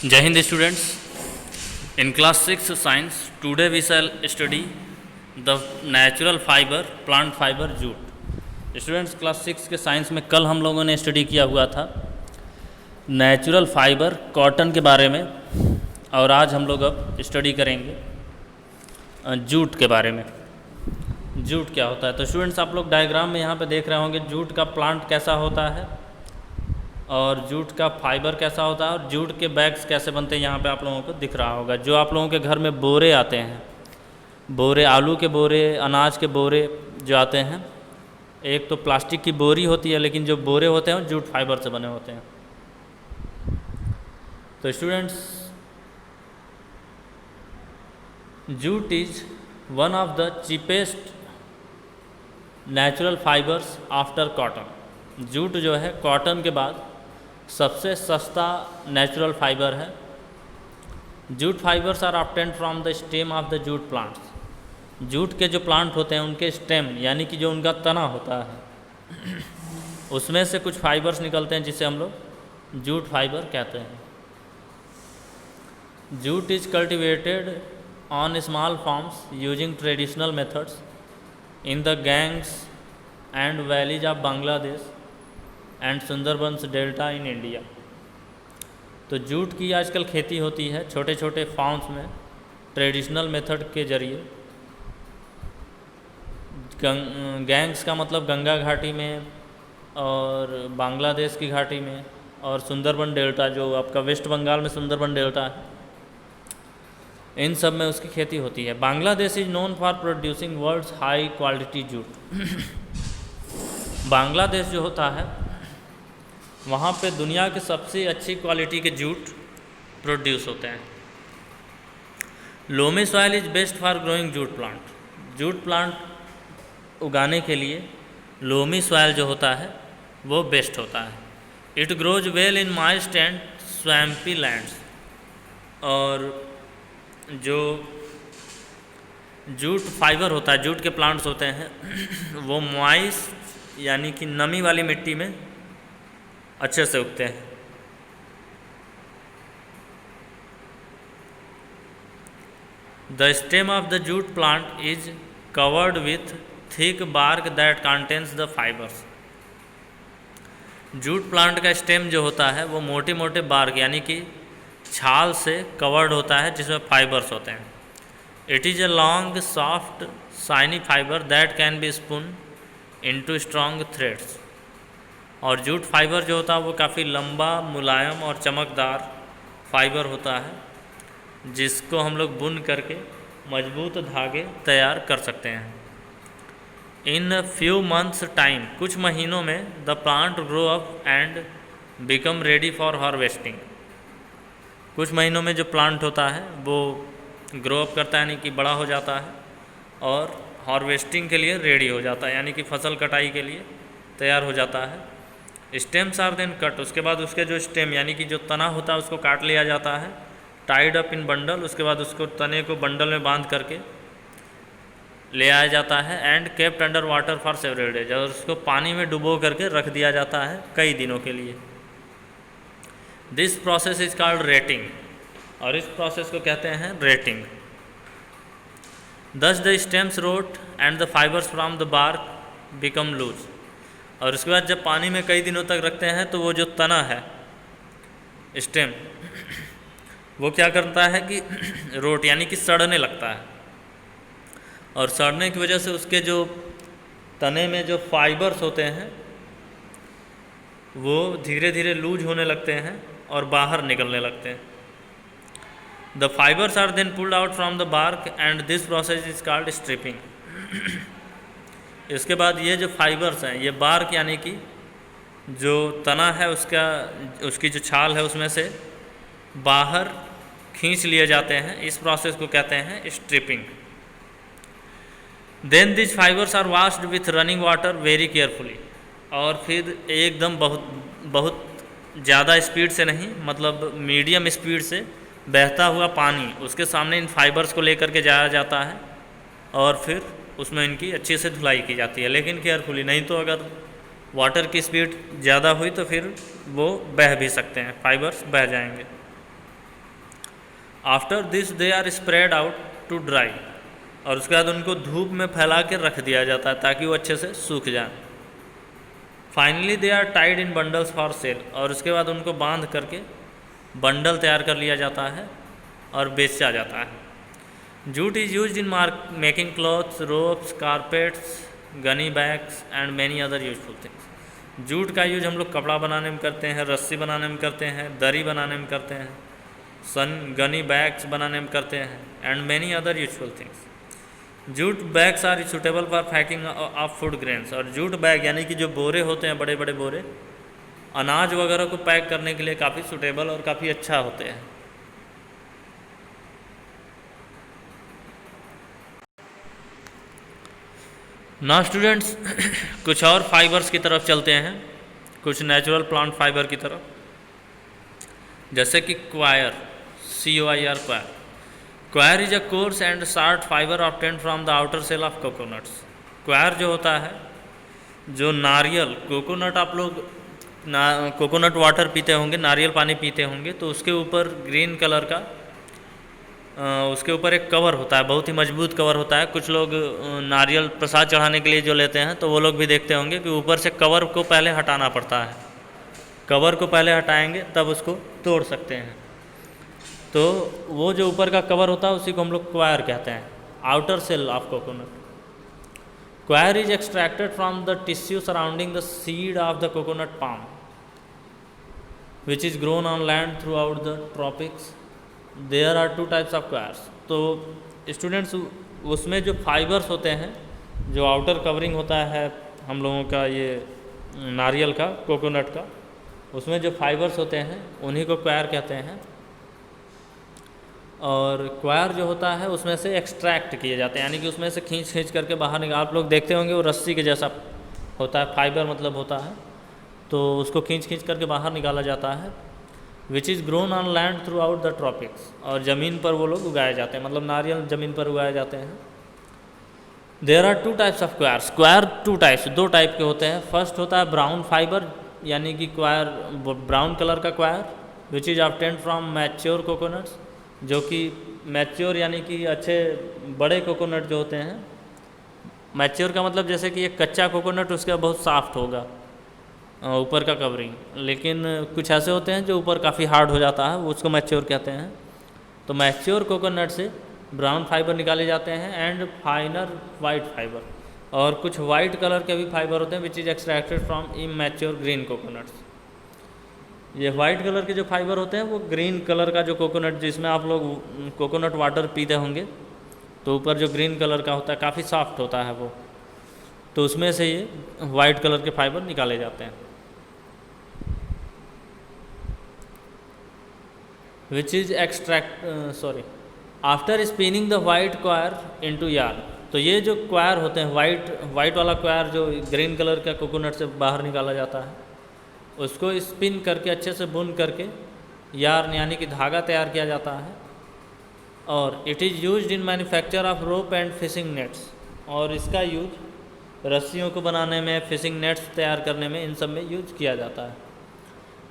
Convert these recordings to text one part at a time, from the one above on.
Jai Hind students, in class 6 science, today we shall study the natural fiber, plant fiber jute. Students class 6 के science में कल हम लोगों ने study किया हुआ था नेचुरल फाइबर कॉटन के बारे में, और आज हम लोग अब स्टडी करेंगे जूट के बारे में। जूट क्या होता है? तो स्टूडेंट्स आप लोग डायग्राम में यहाँ पे देख रहे होंगे जूट का प्लांट कैसा होता है और जूट का फाइबर कैसा होता है और जूट के बैग्स कैसे बनते हैं, यहाँ पे आप लोगों को दिख रहा होगा। जो आप लोगों के घर में बोरे आते हैं, बोरे, आलू के बोरे, अनाज के बोरे जो आते हैं, एक तो प्लास्टिक की बोरी होती है, लेकिन जो बोरे होते हैं वो जूट फाइबर से बने होते हैं। तो students, jute is one of the cheapest natural fibres after cotton. Jute जो है कॉटन के बाद सबसे सस्ता नेचुरल फाइबर है। Jute fibres are obtained from the stem of the jute plants. Jute के जो प्लांट होते हैं उनके स्टेम यानी कि जो उनका तना होता है उसमें से कुछ फाइबर्स निकलते हैं जिसे हम लोग जूट फाइबर कहते हैं। Jute is cultivated on small farms using traditional methods in the gangs and valleys of Bangladesh and Sundarbans delta in India. तो जूट की आजकल खेती होती है छोटे छोटे फार्म्स में ट्रेडिशनल मेथड के जरिए। गैंग्स का मतलब गंगा घाटी में और बांग्लादेश की घाटी में, और सुंदरबन डेल्टा जो आपका वेस्ट बंगाल में सुंदरबन डेल्टा है, इन सब में उसकी खेती होती है। Bangladesh is known for producing world's high quality jute. Bangladesh जो होता है वहाँ पे दुनिया के सबसे अच्छी क्वालिटी के जूट प्रोड्यूस होते हैं। Loamy soil is best for growing jute plant. Jute plant उगाने के लिए लोमी सॉइल जो होता है वो बेस्ट होता है। It grows well in moist and swampy lands. और जो जूट फाइबर होता है, जूट के प्लांट्स होते हैं वो मॉइस्ट यानी कि नमी वाली मिट्टी में अच्छे से उगते हैं। The stem of the jute plant is covered with thick bark that contains the fibres. Jute plant का स्टेम जो होता है वो मोटे मोटे बार्क यानी कि छाल से कवर्ड होता है जिसमें फाइबर्स होते हैं। It is a long soft shiny fibre that can be spoon into strong threads. और जूट फाइबर जो होता है वो काफ़ी लंबा, मुलायम और चमकदार फाइबर होता है जिसको हम लोग बुन करके मजबूत धागे तैयार कर सकते हैं। इन फ्यू मंथ्स टाइम, कुछ महीनों में, the plant grow up and become ready for harvesting. कुछ महीनों में जो प्लांट होता है वो ग्रो अप करता है यानी कि बड़ा हो जाता है और हार्वेस्टिंग के लिए रेडी हो जाता है यानी कि फसल कटाई के लिए तैयार हो जाता है। Stems are then cut. उसके बाद उसके जो स्टेम यानी कि जो तना होता है उसको काट लिया जाता है। टाइड अप इन बंडल, उसके बाद उसको तने को बंडल में बांध करके ले आया जाता है। And kept under water for several days, और उसको पानी में डुबो करके रख दिया जाता है कई दिनों के लिए। This process is called retting, और इस प्रोसेस को कहते हैं retting. Thus the stems rot and the fibres from the bark become loose. और उसके बाद जब पानी में कई दिनों तक रखते हैं तो वो जो तना है, स्टेम, वो क्या करता है कि रोट यानी कि सड़ने लगता है, और सड़ने की वजह से उसके जो तने में जो फाइबर्स होते हैं वो धीरे धीरे लूज होने लगते हैं और बाहर निकलने लगते हैं। The fibres are then pulled out from the bark and this process is called stripping. इसके बाद ये जो फाइबर्स हैं, ये बार्क यानी कि जो तना है उसकी जो छाल है उसमें से बाहर खींच लिए जाते हैं। इस प्रोसेस को कहते हैं stripping. Then this fibres are washed with running water very carefully. और फिर एकदम बहुत ज़्यादा स्पीड से नहीं, मतलब मीडियम स्पीड से बहता हुआ पानी, उसके सामने इन फाइबर्स को लेकर के जाया जाता है और फिर उसमें इनकी अच्छे से धुलाई की जाती है, लेकिन केयरफुली। नहीं तो अगर वाटर की स्पीड ज़्यादा हुई तो फिर वो बह भी सकते हैं, फाइबर्स बह जाएंगे। After this they are spread out to dry, और उसके बाद उनको धूप में फैला के रख दिया जाता है ताकि वो अच्छे से सूख जाए। Finally they are tied in bundles for sale, और उसके बाद उनको बांध करके बंडल तैयार कर लिया जाता है और बेचा जाता है। Jute is use in making clothes, ropes, carpets, Ghani bags and many other useful things. Jute का यूज हम लोग कपड़ा बनाने में करते हैं, रस्सी बनाने में करते हैं, दरी बनाने में करते हैं, गनी बैग्स बनाने में करते हैं, and many other useful things. Jute bags are suitable for packing of food grains, और जूट बैग यानी कि जो बोरे होते हैं, बड़े बड़े बोरे, अनाज वगैरह को पैक करने के लिए काफ़ी सूटेबल और काफ़ी अच्छा होते हैं। ना स्टूडेंट्स कुछ और फाइबर्स की तरफ चलते हैं, कुछ नेचुरल प्लांट फाइबर की तरफ, जैसे कि coir, COIR coir. Coir is a coarse and short fibre obtained from the outer cell of coconuts. Coir जो होता है, जो नारियल, कोकोनट, आप लोग कोकोनट वाटर पीते होंगे, नारियल पानी पीते होंगे, तो उसके ऊपर ग्रीन कलर का उसके ऊपर एक कवर होता है, बहुत ही मजबूत कवर होता है। कुछ लोग नारियल प्रसाद चढ़ाने के लिए जो लेते हैं तो वो लोग भी देखते होंगे कि ऊपर से कवर को पहले हटाना पड़ता है, कवर को पहले हटाएंगे तब उसको तोड़ सकते हैं। तो वो जो ऊपर का कवर होता है उसी को हम लोग क्वायर कहते हैं, outer cell of coconut. Coir is extracted from the tissue surrounding the seed of the coconut palm which is grown on land throughout the tropics. There are 2 types of coirs. तो students, उसमें जो fibres होते हैं, जो outer covering होता है हम लोगों का, ये नारियल का, कोकोनट का, उसमें जो फाइबर्स होते हैं उन्हीं को क्वायर कहते हैं। और क्वायर जो होता है उसमें से एक्सट्रैक्ट किए जाते हैं, यानी कि उसमें से खींच खींच करके बाहर निकाल, आप लोग देखते होंगे वो रस्सी के जैसा होता है, फाइबर मतलब होता है, तो उसको खींच खींच करके बाहर निकाला जाता है। विच is grown on land throughout the tropics, और ज़मीन पर वो लोग उगाए जाते हैं, मतलब नारियल ज़मीन पर उगाए जाते हैं। There are 2 types of coirs. Coir 2 types, 2 type के होते हैं। फर्स्ट होता है ब्राउन फाइबर, यानी कि क्वायर ब्राउन कलर का coir, which is obtained from mature coconuts, जो कि मैच्योर यानी कि अच्छे बड़े कोकोनट जो होते हैं। मैच्योर का मतलब जैसे कि एक कच्चा कोकोनट, उसका बहुत सॉफ्ट होगा ऊपर का कवरिंग, लेकिन कुछ ऐसे होते हैं जो ऊपर काफ़ी हार्ड हो जाता है, वो उसको मैच्योर कहते हैं। तो मैच्योर कोकोनट से ब्राउन फाइबर निकाले जाते हैं एंड फाइनर वाइट फाइबर, और कुछ वाइट कलर के भी फाइबर होते हैं which is extracted from immature green coconuts. ये वाइट कलर के जो फाइबर होते हैं वो ग्रीन कलर का जो कोकोनट, जिसमें आप लोग कोकोनट वाटर पीते होंगे, तो ऊपर जो ग्रीन कलर का होता है काफ़ी सॉफ्ट होता है वो, तो उसमें से ये वाइट कलर के फाइबर निकाले जाते हैं। Which is after spinning the white coir into yarn. तो ये जो क्वायर होते हैं, वाइट वाला क्वायर जो ग्रीन कलर का कोकोनट से बाहर निकाला जाता है, उसको स्पिन करके अच्छे से बुन करके यार्न यानी कि धागा तैयार किया जाता है। और it is used in manufacture of rope and fishing nets, और इसका यूज रस्सियों को बनाने में, फिशिंग नेट्स तैयार करने में, इन सब में यूज किया जाता है।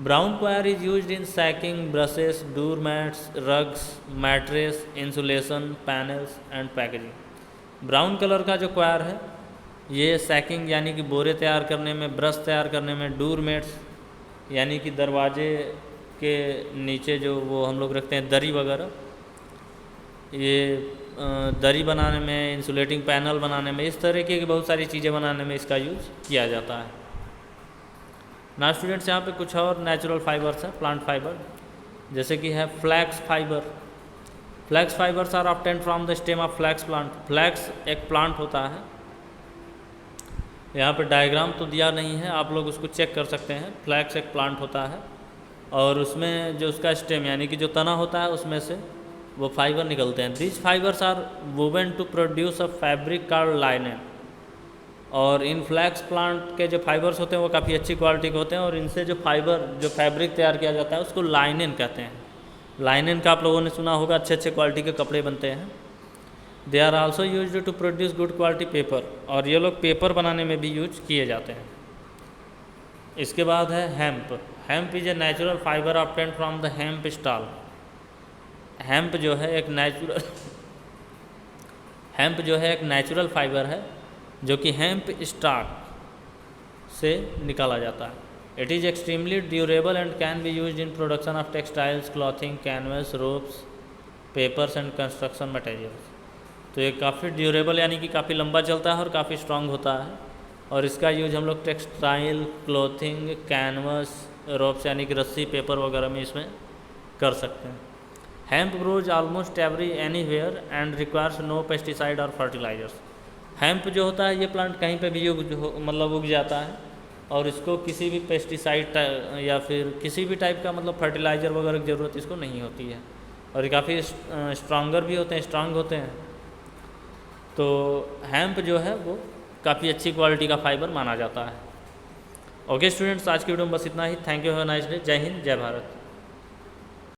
Brown coir is used in sacking, brushes, door mats, rugs, mattress, insulation, panels and packaging. Brown colour का जो क्वायर है ये सैकिंग यानी कि बोरे तैयार करने में, ब्रश तैयार करने में, डोर मैट्स यानी कि दरवाजे के नीचे जो वो हम लोग रखते हैं दरी वगैरह, ये दरी बनाने में, इंसुलेटिंग पैनल बनाने में, इस तरह की बहुत सारी चीज़ें बनाने में इसका यूज किया जाता है। ना स्टूडेंट्स, यहाँ पे कुछ और नेचुरल फाइबर्स हैं, प्लांट फाइबर, जैसे कि है flax fibre. Flax fibres are obtained from the stem of flax plant. Flax एक प्लांट होता है, यहाँ पे डायग्राम तो दिया नहीं है, आप लोग उसको चेक कर सकते हैं। फ्लैक्स एक प्लांट होता है और उसमें जो उसका स्टेम यानी कि जो तना होता है उसमें से वो फाइबर निकलते हैं। These fibres are woven to produce a fabric called linen. और इन फ्लैक्स प्लांट के जो फाइबर्स होते हैं वो काफ़ी अच्छी क्वालिटी के होते हैं, और इनसे जो फैब्रिक तैयार किया जाता है उसको लाइनेन कहते हैं। लाइनेन का आप लोगों ने सुना होगा, अच्छे अच्छे क्वालिटी के कपड़े बनते हैं। They are also used to produce good quality paper, और ये लोग पेपर बनाने में भी यूज किए जाते हैं। इसके बाद है hemp. Hemp is a natural fibre obtained from the hemp stall. Hemp जो है एक नेचुरल फाइबर है जो कि हेम्प स्टॉक से निकाला जाता है। It is extremely durable and can be used in production of textiles, clothing, canvas, ropes, papers and construction materials. तो ये काफ़ी ड्यूरेबल यानी कि काफ़ी लंबा चलता है और काफ़ी स्ट्रांग होता है, और इसका यूज हम लोग टेक्सटाइल, क्लॉथिंग, कैनवस, रोप्स यानी कि रस्सी, पेपर वगैरह में इसमें कर सकते हैं। Hemp grows almost anywhere and requires no pesticide और फर्टिलाइजर्स। हेम्प जो होता है ये प्लांट कहीं पे भी उग जाता है, और इसको किसी भी पेस्टिसाइड या फिर किसी भी टाइप का फर्टिलाइज़र वगैरह की ज़रूरत इसको नहीं होती है, और ये काफ़ी स्ट्रांगर भी होते हैं, स्ट्रांग होते हैं। तो हेम्प जो है वो काफ़ी अच्छी क्वालिटी का फाइबर माना जाता है। ओके स्टूडेंट्स, आज की वीडियो में बस इतना ही। Thank you, have a nice day. जय हिंद, जय भारत।